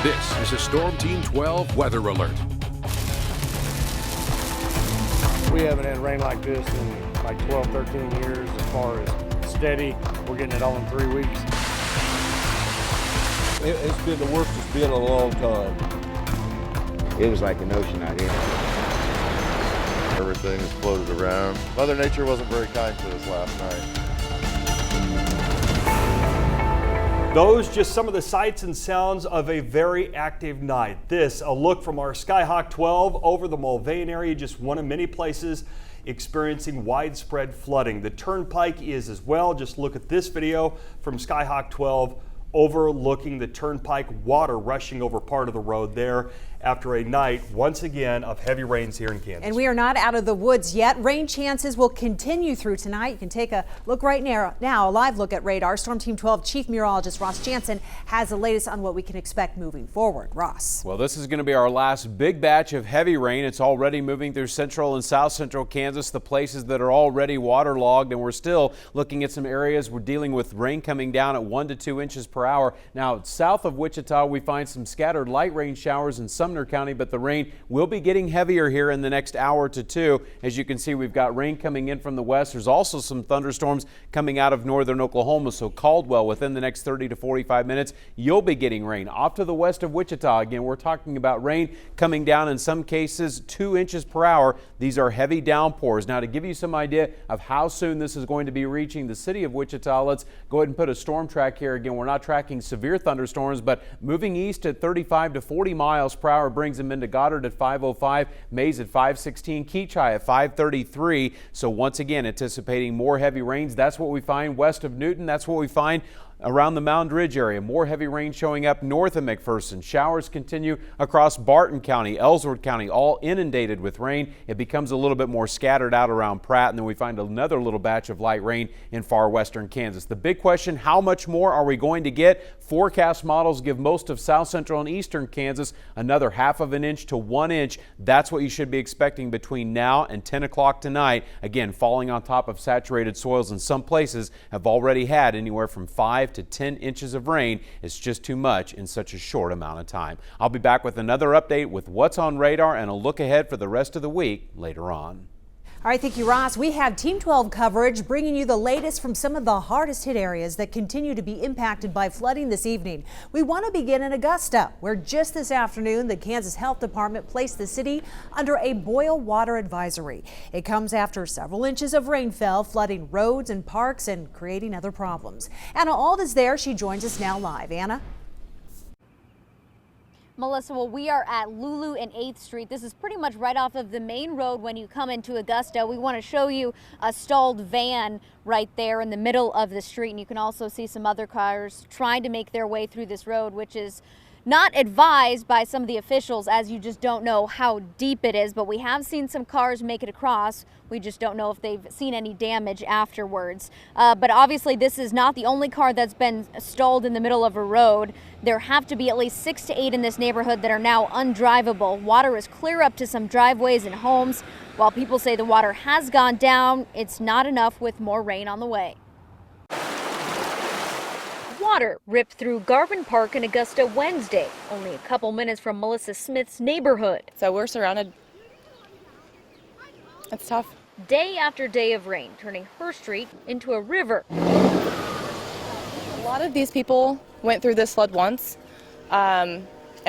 This is a Storm Team 12 weather alert. We haven't had rain like this in like 12, 13 years as far as steady. We're getting it all in 3 weeks. It's been the worst it's been in a long time. It was like an ocean out here. Everything is floated around. Mother Nature wasn't very kind to us last night. Those just some of the sights and sounds of a very active night. This, a look from our Skyhawk 12 over the Mulvane area, just one of many places experiencing widespread flooding. The turnpike is as well. Just look at this video from Skyhawk 12 overlooking the turnpike, water rushing over part of the road there after a night, once again, of heavy rains here in Kansas. And we are not out of the woods yet. Rain chances will continue through tonight. You can take a look right now, a live look at radar. Storm Team 12 Chief Meteorologist Ross Jansen has the latest on what we can expect moving forward. Ross. Well, this is going to be our last big batch of heavy rain. It's already moving through central and south central Kansas, the places that are already waterlogged, and we're still looking at some areas we're dealing with rain coming down at 1 to 2 inches per hour. Now, south of Wichita, we find some scattered light rain showers in Sumner County, but the rain will be getting heavier here in the next hour to two. As you can see, we've got rain coming in from the west. There's also some thunderstorms coming out of northern Oklahoma, so Caldwell, within the next 30 to 45 minutes, you'll be getting rain. Off to the west of Wichita, again, we're talking about rain coming down in some cases 2 inches per hour. These are heavy downpours. Now, to give you some idea of how soon this is going to be reaching the city of Wichita, let's go ahead and put a storm track here. Again, we're not tracking severe thunderstorms, but moving east at 35 to 40 miles per hour brings them into Goddard at 5:05, Mays at 5:16, Keachai at 5:33. So once again, anticipating more heavy rains. That's what we find west of Newton. That's what we find around the Mound Ridge area. More heavy rain showing up north of McPherson. Showers continue across Barton County, Ellsworth County, all inundated with rain. It becomes a little bit more scattered out around Pratt, and then we find another little batch of light rain in far western Kansas. The big question, how much more are we going to get? Forecast models give most of south central and eastern Kansas another half of an inch to 1 inch. That's what you should be expecting between now and 10 o'clock tonight. Again, falling on top of saturated soils in some places have already had anywhere from 5 to 10 inches of rain. It's just too much in such a short amount of time. I'll be back with another update with what's on radar and a look ahead for the rest of the week later on. All right, thank you, Ross. We have Team 12 coverage bringing you the latest from some of the hardest hit areas that continue to be impacted by flooding this evening. We want to begin in Augusta, where just this afternoon, the Kansas Health Department placed the city under a boil water advisory. It comes after several inches of rain fell, flooding roads and parks and creating other problems. Anna Auld is there. She joins us now live. Anna? Melissa, well, we are at Lulu and 8th Street. This is pretty much right off of the main road when you come into Augusta. We want to show you a stalled van right there in the middle of the street. And you can also see some other cars trying to make their way through this road, which is not advised by some of the officials, as you just don't know how deep it is. But we have seen some cars make it across. We just don't know if they've seen any damage afterwards. But obviously this is not the only car that's been stalled in the middle of a road. There have to be at least 6 to 8 in this neighborhood that are now undrivable. Water is clear up to some driveways and homes. While people say the water has gone down, it's not enough with more rain on the way. Water ripped through Garvin Park in Augusta Wednesday, only a couple minutes from Melissa Smith's neighborhood. So we're surrounded. It's tough. Day after day of rain, turning her street into a river. A lot of these people went through this flood once, and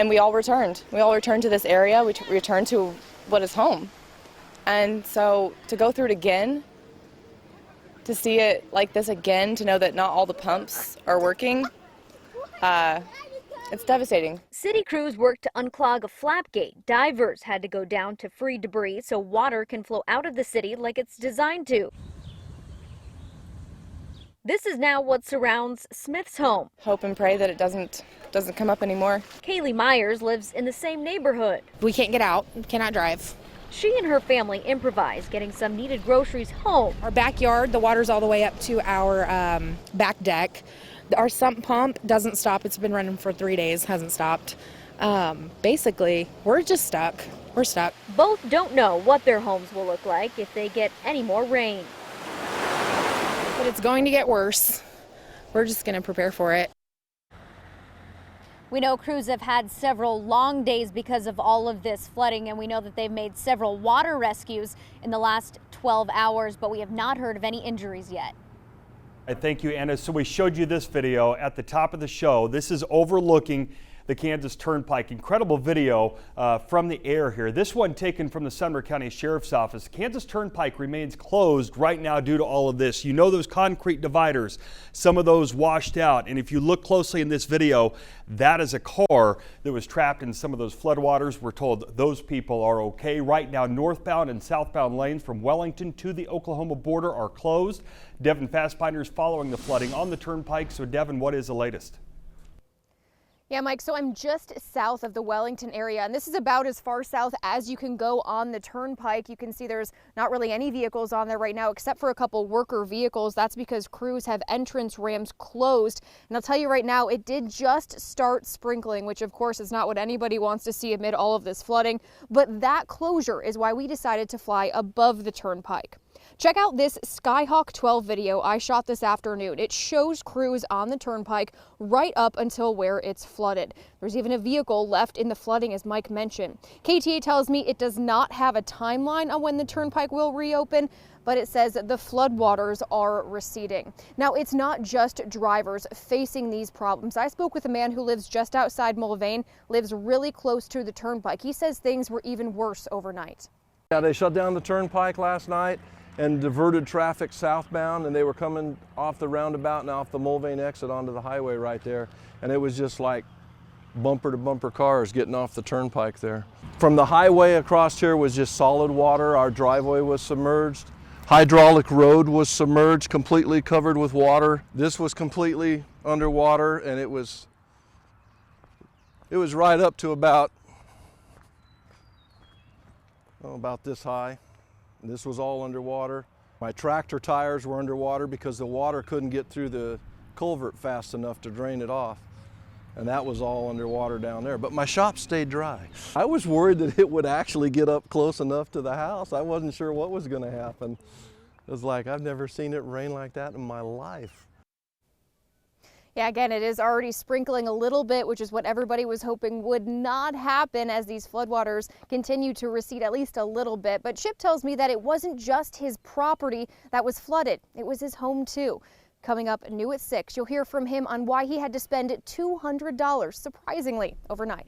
we all returned. We all returned to this area. We returned to what is home. And so to go through it again, to see it like this again, to know that not all the pumps are working, it's devastating. City crews worked to unclog a flap gate. Divers had to go down to free debris so water can flow out of the city like it's designed to. This is now what surrounds Smith's home. Hope and pray that it doesn't come up anymore. Kaylee Myers lives in the same neighborhood. We can't get out, cannot drive. She and her family improvised, getting some needed groceries home. Our backyard, the water's all the way up to our back deck. Our sump pump doesn't stop. It's been running for 3 days, hasn't stopped. Basically, we're just stuck. We're stuck. Both don't know what their homes will look like if they get any more rain. But it's going to get worse. We're just going to prepare for it. We know crews have had several long days because of all of this flooding, and we know that they've made several water rescues in the last 12 hours, but we have not heard of any injuries yet. Thank you, Anna. So we showed you this video at the top of the show. This is overlooking the Kansas Turnpike. Incredible video from the air here. This one taken from the Sumner County Sheriff's Office. Kansas Turnpike remains closed right now due to all of this. You know those concrete dividers, some of those washed out. And if you look closely in this video, that is a car that was trapped in some of those floodwaters. We're told those people are okay. Right now, northbound and southbound lanes from Wellington to the Oklahoma border are closed. Devin Fastbinder's following the flooding on the turnpike. So Devin, what is the latest? Yeah, Mike, so I'm just south of the Wellington area, and this is about as far south as you can go on the turnpike. You can see there's not really any vehicles on there right now except for a couple worker vehicles. That's because crews have entrance ramps closed. And I'll tell you right now, it did just start sprinkling, which of course is not what anybody wants to see amid all of this flooding. But that closure is why we decided to fly above the turnpike. Check out this Skyhawk 12 video I shot this afternoon. It shows crews on the turnpike right up until where it's flooded. There's even a vehicle left in the flooding, as Mike mentioned. KTA tells me it does not have a timeline on when the turnpike will reopen, but it says the floodwaters are receding. Now, it's not just drivers facing these problems. I spoke with a man who lives just outside Mulvane, lives really close to the turnpike. He says things were even worse overnight. Yeah, they shut down the turnpike last night and diverted traffic southbound, and they were coming off the roundabout and off the Mulvane exit onto the highway right there. And it was just like bumper to bumper cars getting off the turnpike there. From the highway across here was just solid water. Our driveway was submerged. Hydraulic road was submerged, completely covered with water. This was completely underwater, and it was right up to about this high. This was all underwater. My tractor tires were underwater because the water couldn't get through the culvert fast enough to drain it off. And that was all underwater down there. But my shop stayed dry. I was worried that it would actually get up close enough to the house. I wasn't sure what was gonna happen. It was like, I've never seen it rain like that in my life. Yeah, again, it is already sprinkling a little bit, which is what everybody was hoping would not happen as these floodwaters continue to recede at least a little bit. But Chip tells me that it wasn't just his property that was flooded. It was his home, too. Coming up new at 6, you'll hear from him on why he had to spend $200, surprisingly, overnight.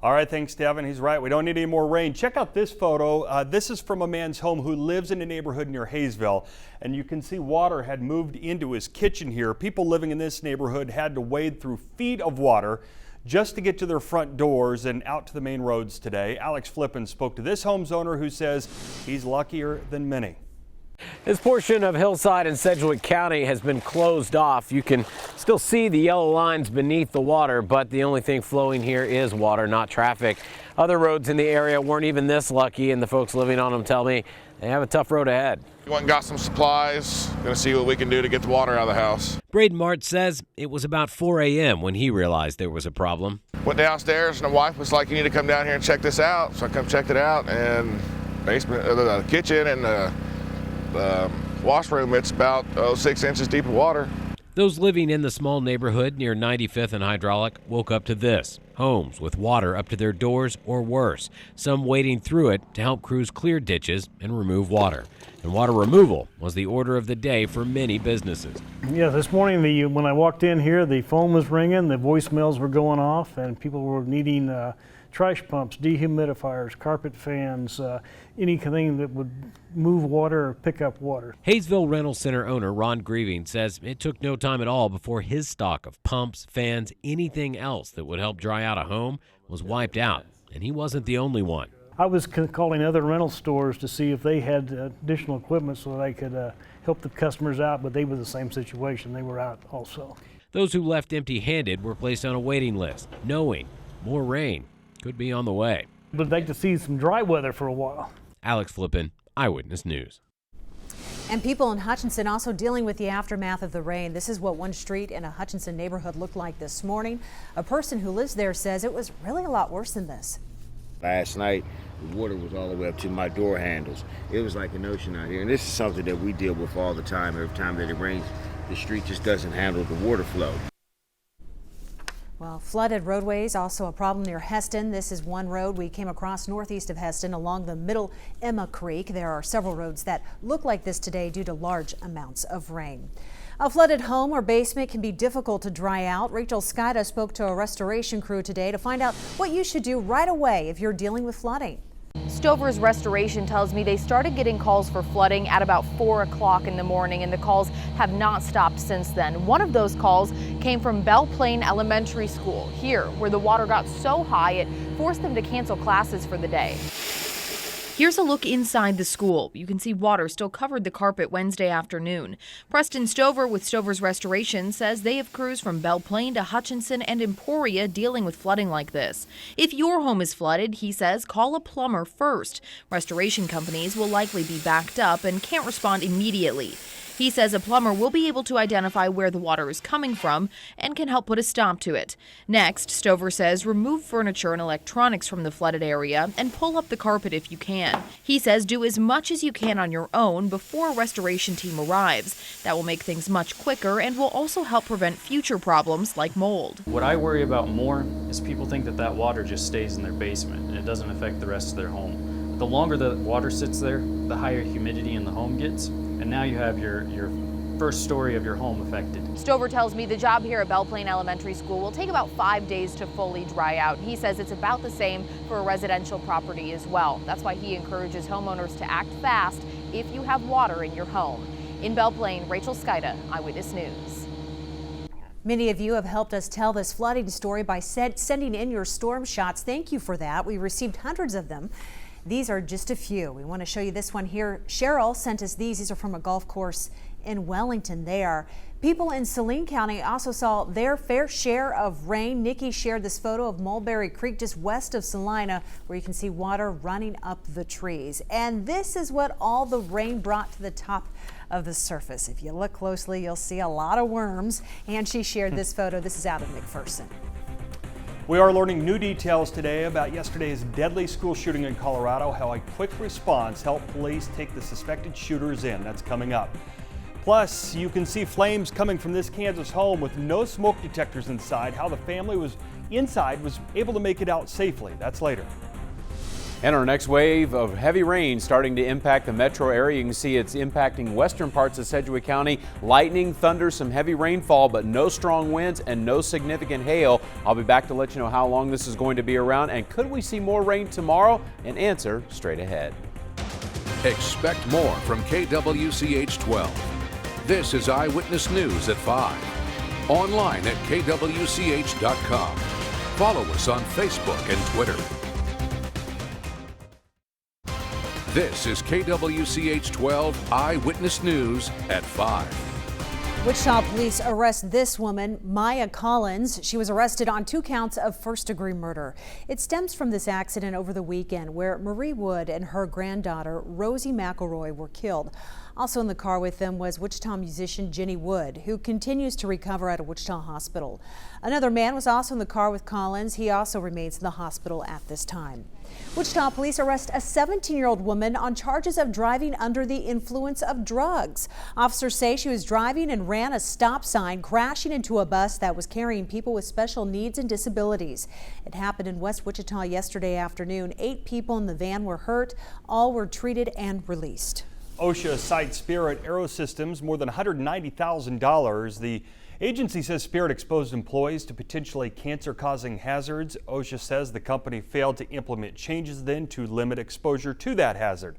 All right, thanks, Devin. He's right. We don't need any more rain. Check out this photo. This is from a man's home who lives in a neighborhood near Hayesville, and you can see water had moved into his kitchen here. People living in this neighborhood had to wade through feet of water just to get to their front doors and out to the main roads today. Alex Flippin spoke to this home's owner who says he's luckier than many. This portion of Hillside and Sedgwick County has been closed off. You can still see the yellow lines beneath the water, but the only thing flowing here is water, not traffic. Other roads in the area weren't even this lucky, and the folks living on them tell me they have a tough road ahead. We went and got some supplies, gonna see what we can do to get the water out of the house. Braden Mart says it was about 4 a.m. when he realized there was a problem. Went downstairs and the wife was like, you need to come down here and check this out. So I come checked it out, and basement, the kitchen and the washroom, it's about 6 inches deep of water. Those living in the small neighborhood near 95th and Hydraulic woke up to this. Homes with water up to their doors or worse. Some wading through it to help crews clear ditches and remove water. And water removal was the order of the day for many businesses. Yeah, this morning when I walked in here, the phone was ringing, the voicemails were going off, and people were needing trash pumps, dehumidifiers, carpet fans, anything that would move water or pick up water. Hayesville Rental Center owner Ron Grieving says it took no time at all before his stock of pumps, fans, anything else that would help dry out a home was wiped out, and he wasn't the only one. I was calling other rental stores to see if they had additional equipment so they could help the customers out, but they were the same situation. They were out also. Those who left empty-handed were placed on a waiting list, knowing more rain could be on the way. But I'd like to see some dry weather for a while. Alex Flippin, Eyewitness News. And people in Hutchinson also dealing with the aftermath of the rain. This is what one street in a Hutchinson neighborhood looked like this morning. A person who lives there says it was really a lot worse than this. Last night, the water was all the way up to my door handles. It was like an ocean out here. And this is something that we deal with all the time. Every time that it rains, the street just doesn't handle the water flow. Well, flooded roadways also a problem near Heston. This is one road we came across northeast of Heston along the Middle Emma Creek. There are several roads that look like this today due to large amounts of rain. A flooded home or basement can be difficult to dry out. Rachel Skida spoke to a restoration crew today to find out what you should do right away if you're dealing with flooding. Stover's Restoration tells me they started getting calls for flooding at about 4 o'clock in the morning, and the calls have not stopped since then. One of those calls came from Belle Plaine Elementary School here, where the water got so high it forced them to cancel classes for the day. Here's a look inside the school. You can see water still covered the carpet Wednesday afternoon. Preston Stover with Stover's Restoration says they have crews from Belle Plaine to Hutchinson and Emporia dealing with flooding like this. If your home is flooded, he says, call a plumber first. Restoration companies will likely be backed up and can't respond immediately. He says a plumber will be able to identify where the water is coming from and can help put a stop to it. Next, Stover says remove furniture and electronics from the flooded area and pull up the carpet if you can. He says do as much as you can on your own before a restoration team arrives. That will make things much quicker and will also help prevent future problems like mold. What I worry about more is people think that that water just stays in their basement and it doesn't affect the rest of their home. The longer the water sits there, the higher humidity in the home gets. And now you have your first story of your home affected. Stover tells me the job here at Belle Plaine Elementary School will take about 5 days to fully dry out. He says it's about the same for a residential property as well. That's why he encourages homeowners to act fast if you have water in your home. In Belle Plaine, Rachel Skida, Eyewitness News. Many of you have helped us tell this flooding story by sending in your storm shots. Thank you for that. We received hundreds of them. These are just a few. We want to show you this one here. Cheryl sent us these. These are from a golf course in Wellington there. People in Saline County also saw their fair share of rain. Nikki shared this photo of Mulberry Creek just west of Salina, where you can see water running up the trees. And this is what all the rain brought to the top of the surface. If you look closely, you'll see a lot of worms. And she shared this photo. This is out of McPherson. We are learning new details today about yesterday's deadly school shooting in Colorado, how a quick response helped police take the suspected shooters in. That's coming up. Plus, you can see flames coming from this Kansas home with no smoke detectors inside, how the family was able to make it out safely. That's later. And our next wave of heavy rain starting to impact the metro area. You can see it's impacting western parts of Sedgwick County. Lightning, thunder, some heavy rainfall, but no strong winds and no significant hail. I'll be back to let you know how long this is going to be around and could we see more rain tomorrow? An answer straight ahead. Expect more from KWCH 12. This is Eyewitness News at 5. Online at kwch.com. Follow us on Facebook and Twitter. This is KWCH 12 Eyewitness News at 5. Wichita police arrest this woman, Maya Collins. She was arrested on 2 counts of first-degree murder. It stems from this accident over the weekend where Marie Wood and her granddaughter, Rosie McElroy, were killed. Also in the car with them was Wichita musician Jenny Wood, who continues to recover at a Wichita hospital. Another man was also in the car with Collins. He also remains in the hospital at this time. Wichita police arrest a 17-year-old woman on charges of driving under the influence of drugs. Officers say she was driving and ran a stop sign, crashing into a bus that was carrying people with special needs and disabilities. It happened in West Wichita yesterday afternoon. 8 people in the van were hurt. All were treated and released. OSHA cites Spirit Aerosystems more than $190,000. The agency says Spirit exposed employees to potentially cancer-causing hazards. OSHA says the company failed to implement changes then to limit exposure to that hazard.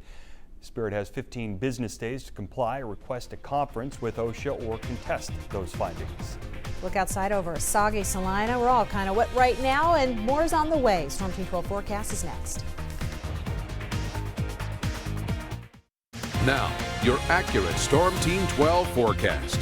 Spirit has 15 business days to comply, request a conference with OSHA, or contest those findings. Look outside over a soggy Salina. We're all kind of wet right now, and more is on the way. Storm Team 12 forecast is next. Now, your accurate Storm Team 12 forecast.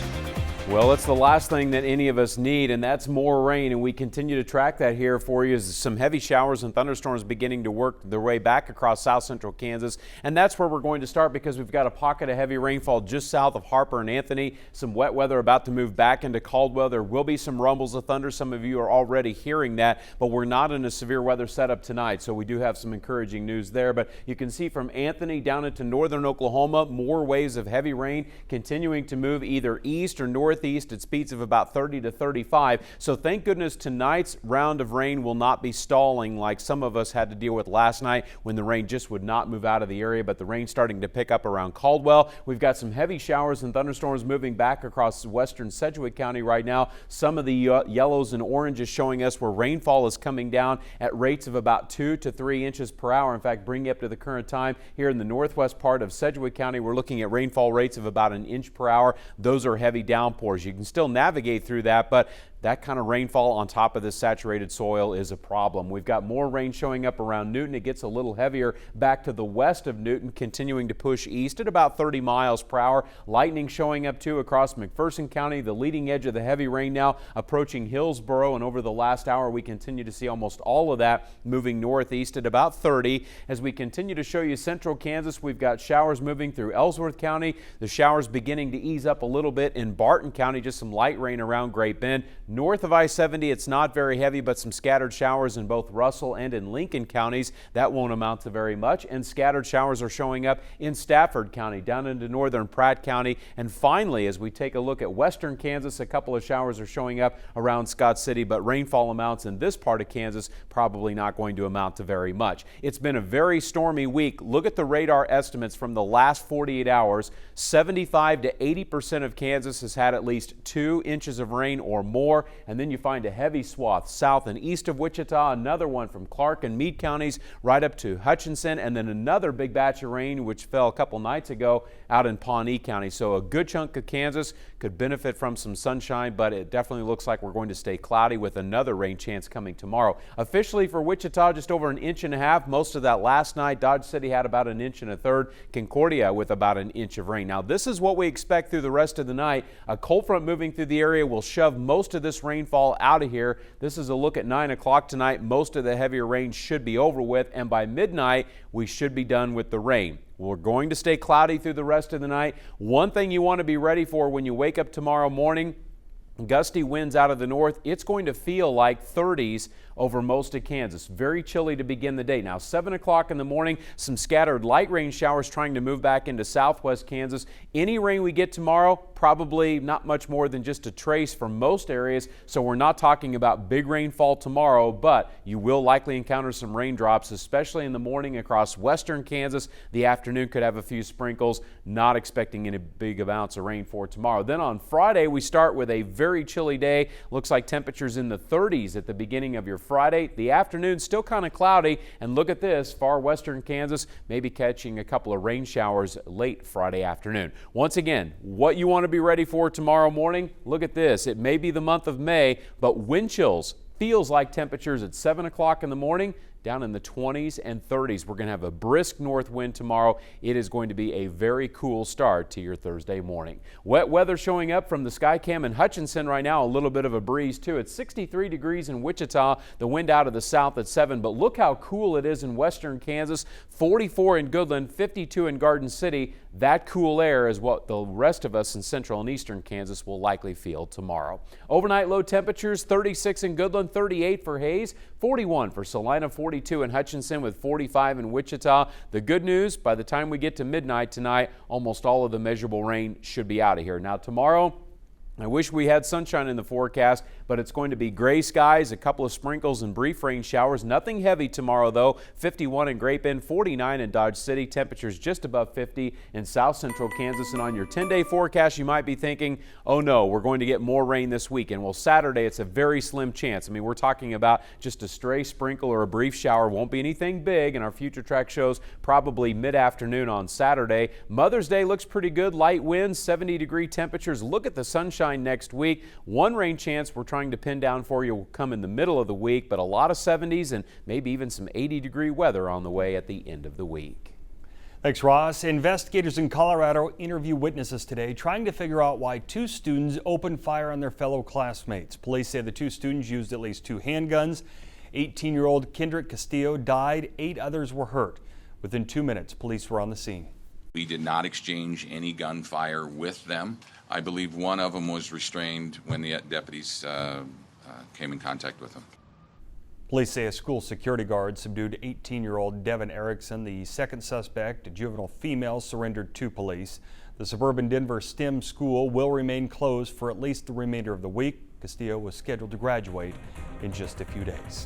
Well, it's the last thing that any of us need, and that's more rain, and we continue to track that here for you as some heavy showers and thunderstorms beginning to work their way back across south central Kansas. And that's where we're going to start because we've got a pocket of heavy rainfall just south of Harper and Anthony. Some wet weather about to move back into Caldwell. There will be some rumbles of thunder. Some of you are already hearing that, but we're not in a severe weather setup tonight, so we do have some encouraging news there. But you can see from Anthony down into northern Oklahoma, more waves of heavy rain continuing to move either east or north northeast at speeds of about 30 to 35. So thank goodness tonight's round of rain will not be stalling like some of us had to deal with last night when the rain just would not move out of the area, but the rain starting to pick up around Caldwell. We've got some heavy showers and thunderstorms moving back across western Sedgwick County right now. Some of the yellows and oranges showing us where rainfall is coming down at rates of about 2 to 3 inches per hour. In fact, bringing up to the current time here in the northwest part of Sedgwick County, we're looking at rainfall rates of about 1 inch per hour. Those are heavy downpours. You can still navigate through that, but that kind of rainfall on top of this saturated soil is a problem. We've got more rain showing up around Newton. It gets a little heavier back to the west of Newton, continuing to push east at about 30 miles per hour. Lightning showing up too across McPherson County. The leading edge of the heavy rain now approaching Hillsboro, and over the last hour we continue to see almost all of that moving northeast at about 30. As we continue to show you central Kansas, we've got showers moving through Ellsworth County. The showers beginning to ease up a little bit in Barton County, just some light rain around Great Bend. North of I-70, it's not very heavy, but some scattered showers in both Russell and in Lincoln counties. That won't amount to very much. And scattered showers are showing up in Stafford County, down into northern Pratt County. And finally, as we take a look at western Kansas, a couple of showers are showing up around Scott City, but rainfall amounts in this part of Kansas probably not going to amount to very much. It's been a very stormy week. Look at the radar estimates from the last 48 hours. 75 to 80% of Kansas has had at least 2 inches of rain or more. And then you find a heavy swath south and east of Wichita, another one from Clark and Meade counties right up to Hutchinson, and then another big batch of rain which fell a couple nights ago out in Pawnee County. So a good chunk of Kansas could benefit from some sunshine, but it definitely looks like we're going to stay cloudy with another rain chance coming tomorrow. Officially for Wichita, just over 1.5 inches. Most of that last night. Dodge City had about 1 1/3 inches. Concordia with about 1 inch of rain. Now this is what we expect through the rest of the night. A cold front moving through the area will shove most of this rainfall out of here. This is a look at 9 o'clock tonight. Most of the heavier rain should be over with, and by midnight we should be done with the rain. We're going to stay cloudy through the rest of the night. One thing you want to be ready for when you wake up tomorrow morning: gusty winds out of the north. It's going to feel like 30s over most of Kansas. Very chilly to begin the day. Now 7 o'clock in the morning, some scattered light rain showers trying to move back into southwest Kansas. Any rain we get tomorrow, probably not much more than just a trace for most areas, so we're not talking about big rainfall tomorrow, but you will likely encounter some raindrops, especially in the morning across western Kansas. The afternoon could have a few sprinkles. Not expecting any big amounts of rain for tomorrow. Then on Friday, we start with a very chilly day. Looks like temperatures in the 30s at the beginning of your Friday. The afternoon still kind of cloudy, and look at this, far western Kansas maybe catching a couple of rain showers late Friday afternoon. Once again, what you want to be ready for tomorrow morning, look at this. It may be the month of May, but wind chills feels like temperatures at 7 o'clock in the morning down in the 20s and 30s. We're going to have a brisk north wind tomorrow. It is going to be a very cool start to your Thursday morning. Wet weather showing up from the Skycam in Hutchinson right now. A little bit of a breeze too. It's 63 degrees in Wichita. The wind out of the south at 7, but look how cool it is in western Kansas. 44 in Goodland, 52 in Garden City. That cool air is what the rest of us in central and eastern Kansas will likely feel tomorrow. Overnight low temperatures: 36 in Goodland, 38 for Hayes, 41 for Salina, 42 in Hutchinson, with 45 in Wichita. The good news, by the time we get to midnight tonight, almost all of the measurable rain should be out of here. Now tomorrow, I wish we had sunshine in the forecast, but it's going to be gray skies, a couple of sprinkles and brief rain showers. Nothing heavy tomorrow though. 51 in Great Bend, 49 in Dodge City. Temperatures just above 50 in south central Kansas. And on your 10-day forecast, you might be thinking, oh no, we're going to get more rain this weekend. Well, Saturday, it's a very slim chance. I mean, we're talking about just a stray sprinkle or a brief shower. Won't be anything big, and our future track shows probably mid-afternoon on Saturday. Mother's Day looks pretty good. Light winds, 70-degree temperatures. Look at the sunshine next week. One rain chance we're trying to pin down for you will come in the middle of the week, but a lot of 70s and maybe even some 80-degree weather on the way at the end of the week. Thanks, Ross. Investigators in Colorado interview witnesses today trying to figure out why 2 students opened fire on their fellow classmates. Police say the 2 students used at least 2 handguns. 18-year-old Kendrick Castillo died. 8 others were hurt. Within 2 minutes, police were on the scene. We did not exchange any gunfire with them. I believe one of them was restrained when the deputies came in contact with them. Police say a school security guard subdued 18-year-old Devin Erickson. The second suspect, a juvenile female, surrendered to police. The suburban Denver STEM school will remain closed for at least the remainder of the week. Castillo was scheduled to graduate in just a few days.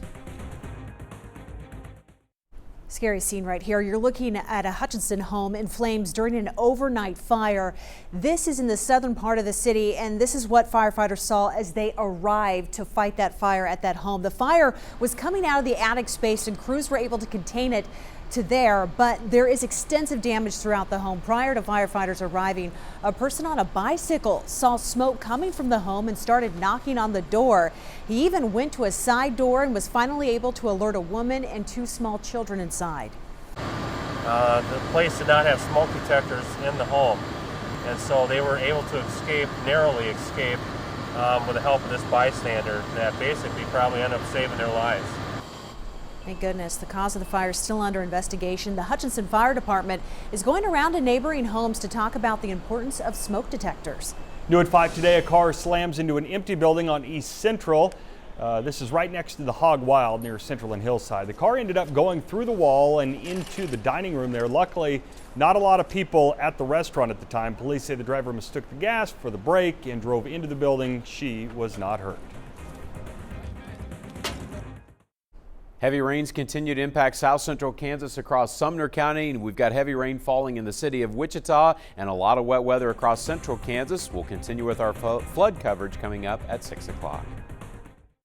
Scary scene right here. You're looking at a Hutchinson home in flames during an overnight fire. This is in the southern part of the city, and this is what firefighters saw as they arrived to fight that fire at that home. The fire was coming out of the attic space, and crews were able to contain it to there, but there is extensive damage throughout the home. Prior to firefighters arriving, a person on a bicycle saw smoke coming from the home and started knocking on the door. He even went to a side door and was finally able to alert a woman and 2 small children inside. The place did not have smoke detectors in the home, and so they were able to narrowly escape with the help of this bystander that basically probably ended up saving their lives. Thank goodness. The cause of the fire is still under investigation. The Hutchinson Fire Department is going around to neighboring homes to talk about the importance of smoke detectors. New at 5 today, a car slams into an empty building on East Central. This is right next to the Hog Wild near Central and Hillside. The car ended up going through the wall and into the dining room there. Luckily, not a lot of people at the restaurant at the time. Police say the driver mistook the gas for the brake and drove into the building. She was not hurt. Heavy rains continue to impact south central Kansas across Sumner County, and we've got heavy rain falling in the city of Wichita and a lot of wet weather across central Kansas. We'll continue with our flood coverage coming up at 6 o'clock.